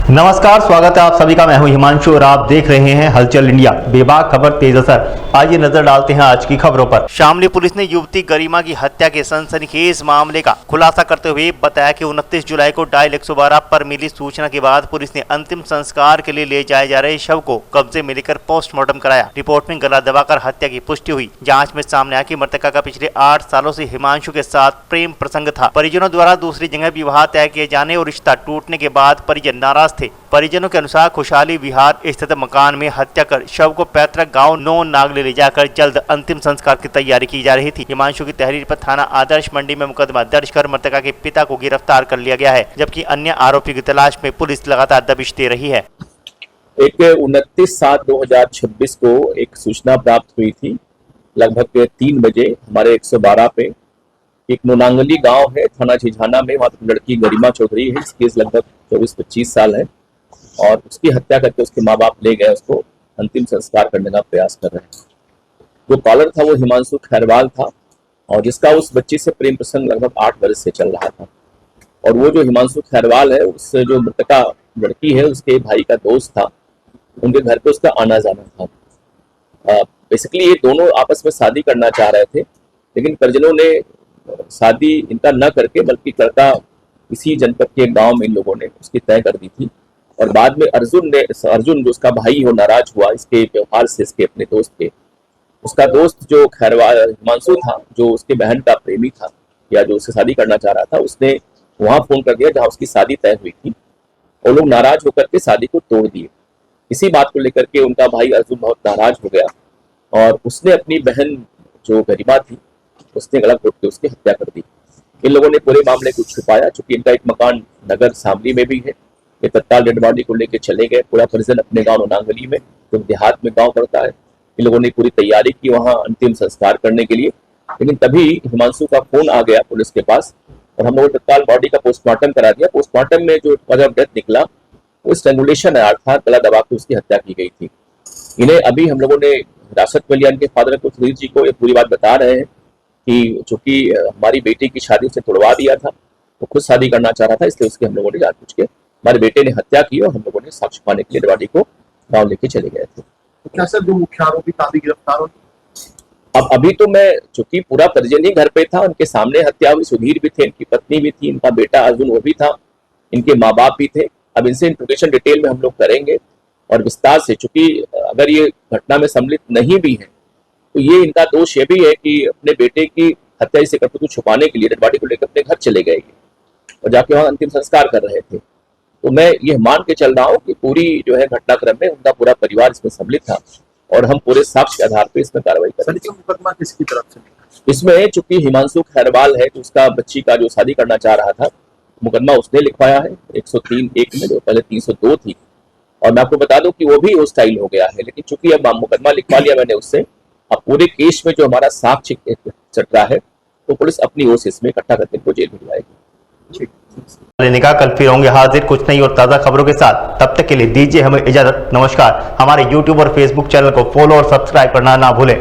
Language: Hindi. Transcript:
नमस्कार, स्वागत है आप सभी का। मैं हूं हिमांशु और आप देख रहे हैं हलचल इंडिया। बेबाक खबर तेज असर। आइए नजर डालते हैं आज की खबरों पर। शामली पुलिस ने युवती गरिमा की हत्या के सनसनीखेज मामले का खुलासा करते हुए बताया कि 29 जुलाई को डायल 112 पर मिली सूचना के बाद पुलिस ने अंतिम संस्कार के लिए ले जाए जा रहे शव को कब्जे में लेकर पोस्टमार्टम कराया। रिपोर्ट में गला दबाकर हत्या की पुष्टि हुई। जाँच में सामने आया कि मृतका का पिछले 8 सालों से हिमांशु के साथ प्रेम प्रसंग था। परिजनों द्वारा दूसरी जगह विवाह तय किए जाने और रिश्ता टूटने के बाद परिजन नाराज थे। परिजनों के अनुसार खुशहाली विहार स्थित मकान में हत्या कर शव को पैतृक गांव नो नागले ले जाकर जल्द अंतिम संस्कार की तैयारी की जा रही थी। हिमांशु की तहरीर पर थाना आदर्श मंडी में मुकदमा दर्ज कर मृतका के पिता को गिरफ्तार कर लिया गया है, जबकि अन्य आरोपी की तलाश में पुलिस लगातार दबिश दे रही है। एक 29/7/2026 को एक सूचना प्राप्त हुई थी लगभग 3 बजे हमारे 112 पे। एक नोनांगली गांव है थाना झिझाना में, वहाँ लड़की गरिमा चौधरी है, इसकी एज लगभग 24-25 साल है और उसकी हत्या करके उसके माँ बाप ले गए, उसको अंतिम संस्कार करने का प्रयास कर रहे हैं। जो कॉलर था वो हिमांशु खैरवाल था और जिसका उस बच्ची से प्रेम प्रसंग लगभग 8 वर्ष से चल रहा था। और वो जो हिमांशु खैरवाल है, उससे जो मृतका लड़की है उसके भाई का दोस्त था, उनके घर पे उसका आना जाना था। बेसिकली ये दोनों आपस में शादी करना चाह रहे थे, लेकिन परिजनों ने शादी इनका न करके बल्कि लड़का इसी जनपद के गांव में इन लोगों ने उसकी तय कर दी थी। और बाद में अर्जुन जो उसका भाई हो नाराज हुआ इसके व्यवहार से, इसके अपने दोस्त के। उसका दोस्त जो खैरवाल हिमांशु था, जो उसके बहन का प्रेमी था या जो उससे शादी करना चाह रहा था, उसने वहां फोन कर दिया जहां उसकी शादी तय हुई थी। वो लोग नाराज होकर के शादी को तोड़ दिए। इसी बात को लेकर के उनका भाई अर्जुन बहुत नाराज हो गया और उसने अपनी बहन जो गरिमा थी उसने गला घोट के उसकी हत्या कर दी। इन लोगों ने पूरे मामले को छुपाया, चूंकि इनका एक मकान नगर शामली में भी है। ये तत्काल डेड बॉडी को लेकर चले गए, पूरा परिजन अपने गांव नांगली में, जो देहात में गांव पड़ता है। इन लोगों ने पूरी तैयारी की वहां अंतिम संस्कार करने के लिए, लेकिन तभी हिमांशु का फोन आ गया पुलिस के पास और हम लोगों ने तत्काल बॉडी का पोस्टमार्टम करा दिया। पोस्टमार्टम में जो कॉज ऑफ डेथ निकला वो स्ट्रैंगुलेशन है, अर्थात गला दबा के उसकी हत्या की गई थी। इन्हें अभी हम लोगों ने हिरासत में लिया। इनके फादर को सुधीर जी को ये पूरी बात बता रहे हैं कि चूंकि हमारी बेटी की शादी से तुड़वा दिया था, वो खुद शादी करना चाह रहा था, इसलिए उसके हम लोगों ने जानबूझ के हमारे बेटे ने हत्या की और हम लोगों ने साक्ष्य पाने के लिए गाड़ी को गांव लेके चले गए थे। तो क्या सर जो मुख्य आरोपी था अभी गिरफ्तार हो? अब अभी तो मैं, चूंकि पूरा परिजन ही घर पे था, उनके सामने हत्या हुई। सुधीर भी थे, इनकी पत्नी भी थी, इनका बेटा अर्जुन वो भी था, इनके माँ बाप भी थे। अब इनसे इंट्रोगेशन डिटेल में हम लोग करेंगे और विस्तार से, चूंकि अगर ये घटना में सम्मिलित नहीं भी है तो ये इनका दोष ये भी है कि अपने बेटे की हत्या इसे करतूत को छुपाने के लिए डेड बॉडी को लेकर अपने घर चले गए और जाके वहां अंतिम संस्कार कर रहे थे। तो मैं ये मान के चल रहा हूँ कि पूरी जो है घटनाक्रम में उनका पूरा परिवार इसमें सम्मिलित था और हम पूरे साक्ष्य के आधार पर इसमें कार्रवाई करेंगे। मुकदमा किसकी तरफ से? इसमें चूंकि हिमांशु खैरवाल है, तो उसका बच्ची का जो शादी करना चाह रहा था, मुकदमा उसने लिखवाया है 103(1) में, जो पहले 302 थी। और मैं आपको बता दूं कि वो भी वो स्टाइल हो गया है, लेकिन चूंकि अब मुकदमा लिखवा लिया मैंने उससे, अब पूरे केस में जो हमारा साक्ष्य चट रहा है तो पुलिस अपनी ओर से इसमें इकट्ठा करके इनको जेल भिजवाएगी। लेने का कल फिर होंगे हाजिर कुछ नई और ताज़ा खबरों के साथ। तब तक के लिए दीजिए हमें इजाजत। नमस्कार। हमारे YouTube और Facebook चैनल को फॉलो और सब्सक्राइब करना ना भूलें।